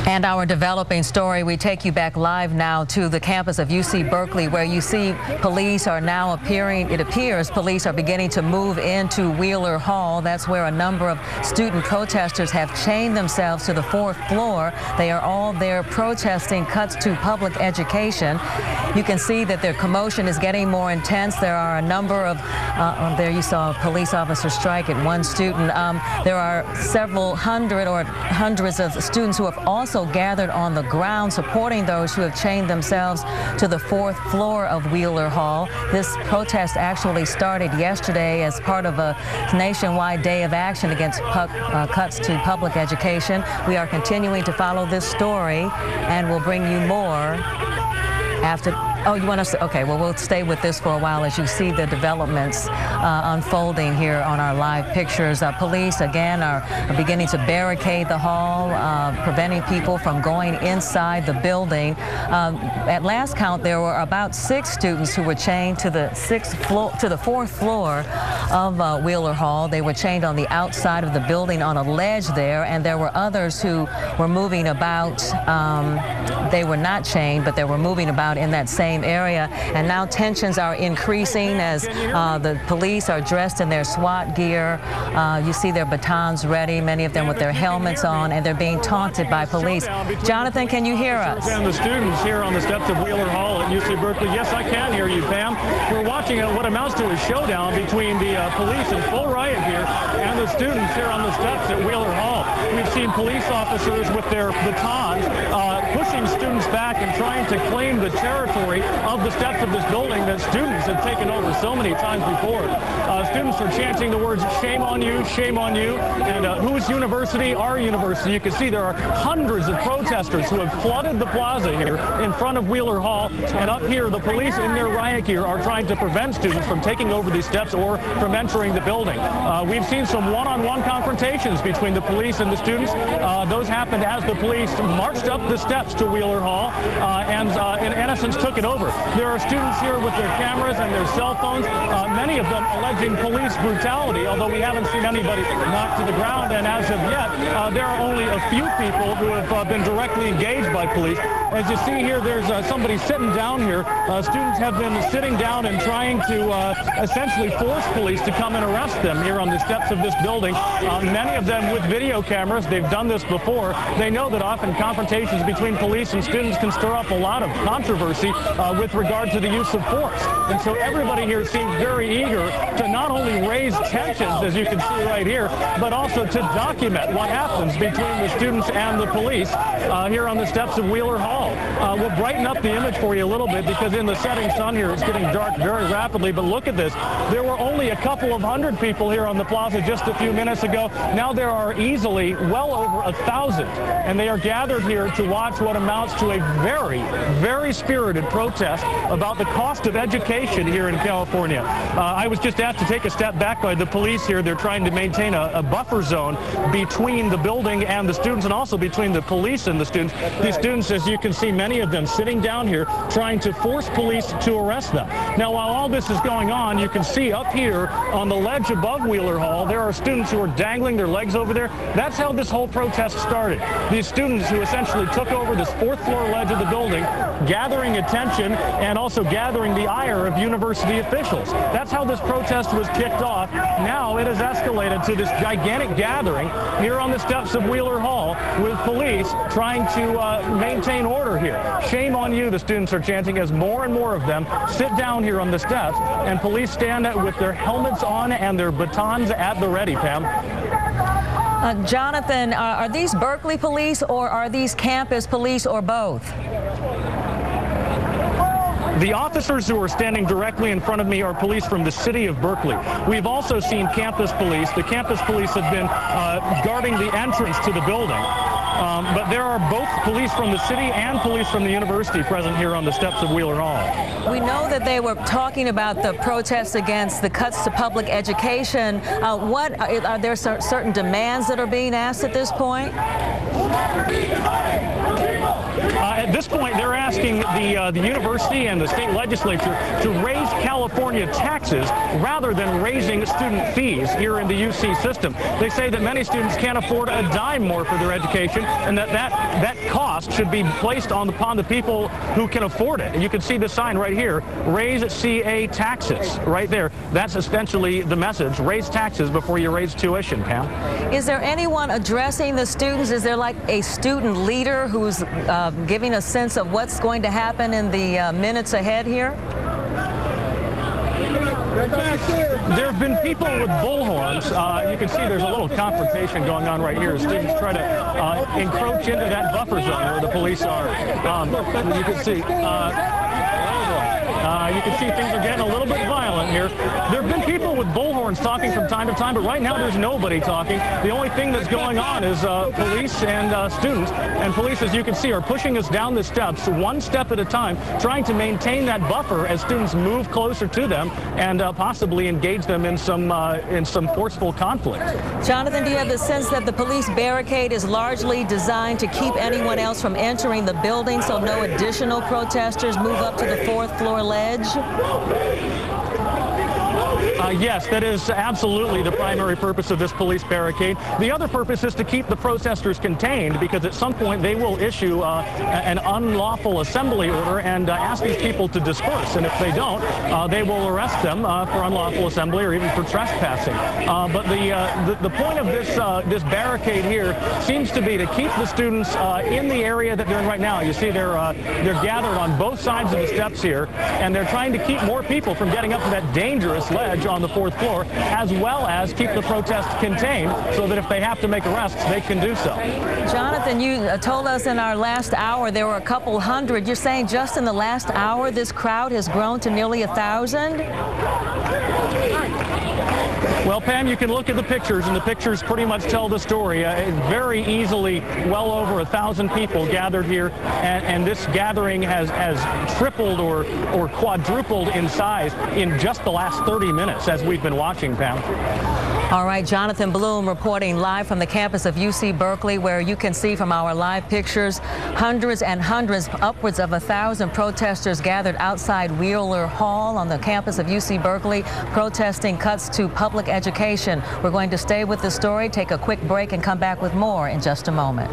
And our developing story, we take you back live now to the campus of UC Berkeley, where you see police are now appearing. It appears police are beginning to move into Wheeler Hall. That's where a number of student protesters have chained themselves to the 4th floor. They are all there protesting cuts to public education. You can see that their commotion is getting more intense. There are a number of, there you saw a police officer strike at one student. There are several hundreds of students who have also gathered on the ground supporting those who have chained themselves to the 4th floor of Wheeler Hall. This protest actually started yesterday as part of a nationwide day of action against cuts to public education. We are continuing to follow this story, and we'll bring you more after. Oh, you want us to? Okay, well, we'll stay with this for a while as you see the developments unfolding here on our live pictures. Police, again, are beginning to barricade the hall, preventing people from going inside the building. At last count, there were about 6 students who were chained to the 4th floor of Wheeler Hall. They were chained on the outside of the building on a ledge there, and there were others who were moving about. They were not chained, but they were moving about in that same area, and now tensions are increasing as the police are dressed in their SWAT gear. You see their batons ready, many of them with their helmets on, and they're being taunted by police. Jonathan, can you hear us? And the students here on the steps of Wheeler Hall at UC Berkeley. Yes, I can hear you, Pam. We're watching what amounts to a showdown between the police in full riot here and the students here on the steps at Wheeler Hall. We've seen police officers with their batons pushing students back and trying to claim the territory of the steps of this building that students have taken over so many times before. Students are chanting the words, shame on you, and whose university? Our university. You can see there are hundreds of protesters who have flooded the plaza here in front of Wheeler Hall, and up here the police in their riot gear are trying to prevent students from taking over these steps or from entering the building. We've seen some one-on-one confrontations between the police and the students. Those happened as the police marched up the steps to Wheeler Hall and in essence took it over. There are students here with their cameras and their cell phones, many of them alleging police brutality, although we haven't seen anybody knocked to the ground, and as of yet, there are only a few people who have been directly engaged by police. As you see here, there's somebody sitting down here. Students have been sitting down and trying to essentially force police to come and arrest them here on the steps of this building. Many of them with video cameras. They've done this before. They know that often confrontations between police and students can stir up a lot of controversy with regard to the use of force. And so everybody here seems very eager to not only raise tensions, as you can see right here, but also to document what happens between the students and the police here on the steps of Wheeler Hall. We'll brighten up the image for you a little bit because in the setting sun here, it's getting dark very rapidly. But look at this. There were only a couple of hundred people here on the plaza just a few minutes ago. Now there are easily well over 1,000, and they are gathered here to watch what amounts to a very, very spirited protest about the cost of education here in California. I was just asked to take a step back by the police here. They're trying to maintain a buffer zone between the building and the students, and also between the police and the students. These students, as you can see, many of them sitting down here trying to force police to arrest them. Now, while all this is going on, you can see up here on the ledge above Wheeler Hall, there are students who are dangling their legs over there. That's how this whole protest started. These students who essentially took over this 4th floor ledge of the building, gathering attention and also gathering the ire of university officials. That's how this protest was kicked off. Now it has escalated to this gigantic gathering here on the steps of Wheeler Hall with police trying to maintain order here. Shame on you, the students are chanting as more and more of them sit down here on the steps, and police stand with their helmets on and their batons at the ready, Pam. Jonathan, are these Berkeley police or are these campus police or both? The officers who are standing directly in front of me are police from the city of Berkeley. We've also seen campus police. The campus police have been guarding the entrance to the building. But there are both police from the city and police from the university present here on the steps of Wheeler Hall. We know that they were talking about the protests against the cuts to public education. Are there certain demands that are being asked at this point? At this point, they're asking the university and the state legislature to raise California taxes rather than raising student fees here in the UC system. They say that many students can't afford a dime more for their education, and that cost should be placed upon the people who can afford it. And you can see the sign right here, raise CA taxes, right there. That's essentially the message. Raise taxes before you raise tuition, Pam. Is there anyone addressing the students? Is there like a student leader who's giving a sense of what's going to happen in the minutes ahead here? There have been people with bullhorns. You can see there's a little confrontation going on right here. Students try to encroach into that buffer zone where the police are. You can see. You can see things are getting a little bit violent here. There have been people with bullhorns talking from time to time, but right now there's nobody talking. The only thing that's going on is police and students. And police, as you can see, are pushing us down the steps, one step at a time, trying to maintain that buffer as students move closer to them and possibly engage them in some forceful conflict. Jonathan, do you have the sense that the police barricade is largely designed to keep anyone else from entering the building so no additional protesters move up to the fourth floor ledge? Yes, that is absolutely the primary purpose of this police barricade. The other purpose is to keep the protesters contained, because at some point they will issue an unlawful assembly order and ask these people to disperse. And if they don't, they will arrest them for unlawful assembly or even for trespassing. But the point of this barricade here seems to be to keep the students in the area that they're in right now. You see they're gathered on both sides of the steps here, and they're trying to keep more people from getting up to that dangerous ledge on the fourth floor, as well as keep the protest contained so that if they have to make arrests, they can do so. Jonathan, you told us in our last hour there were a couple hundred. You're saying just in the last hour this crowd has grown to nearly 1,000? Well, Pam, you can look at the pictures, and the pictures pretty much tell the story. Very easily, well over 1,000 people gathered here, and this gathering has tripled or quadrupled in size in just the last 30 minutes as we've been watching, Pam. All right, Jonathan Bloom reporting live from the campus of UC Berkeley, where you can see from our live pictures hundreds and hundreds, upwards of 1,000 protesters gathered outside Wheeler Hall on the campus of UC Berkeley, protesting cuts to public education. We're going to stay with the story, take a quick break, and come back with more in just a moment.